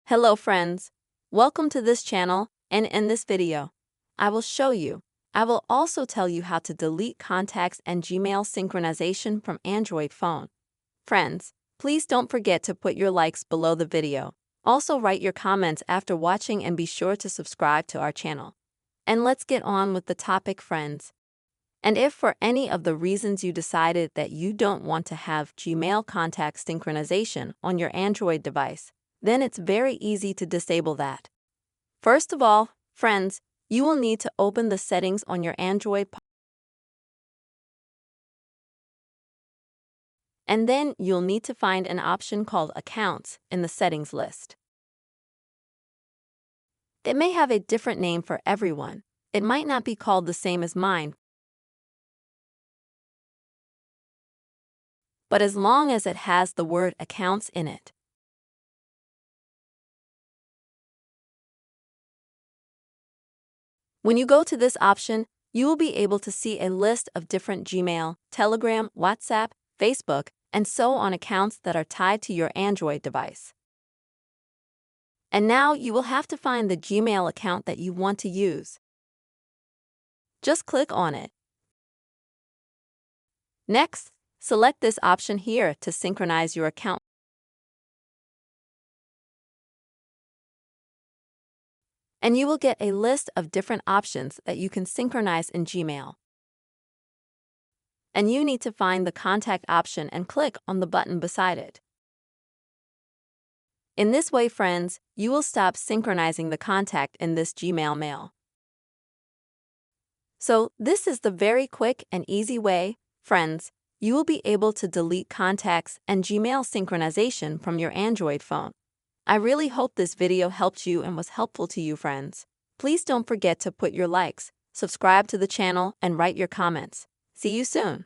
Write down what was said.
Hello friends, welcome to this channel, and in this video, I will also tell you how to delete contacts and Gmail synchronization from Android phone. Friends, please don't forget to put your likes below the video. Also write your comments after watching and be sure to subscribe to our channel. And let's get on with the topic, friends. And if for any of the reasons you decided that you don't want to have Gmail contact synchronization on your Android device, then it's very easy to disable that. First of all, friends, you will need to open the settings on your Android and then you'll need to find an option called Accounts in the settings list. It may have a different name for everyone. It might not be called the same as mine, but as long as it has the word Accounts in it. When you go to this option, you will be able to see a list of different Gmail, Telegram, WhatsApp, Facebook, and so on accounts that are tied to your Android device. And now you will have to find the Gmail account that you want to use. Just click on it. Next, select this option here to synchronize your account. And you will get a list of different options that you can synchronize in Gmail. And you need to find the contact option and click on the button beside it. In this way, friends, you will stop synchronizing the contact in this Gmail mail. So, this is the very quick and easy way, friends, you will be able to delete contacts and Gmail synchronization from your Android phone. I really hope this video helped you and was helpful to you, friends. Please don't forget to put your likes, subscribe to the channel, and write your comments. See you soon.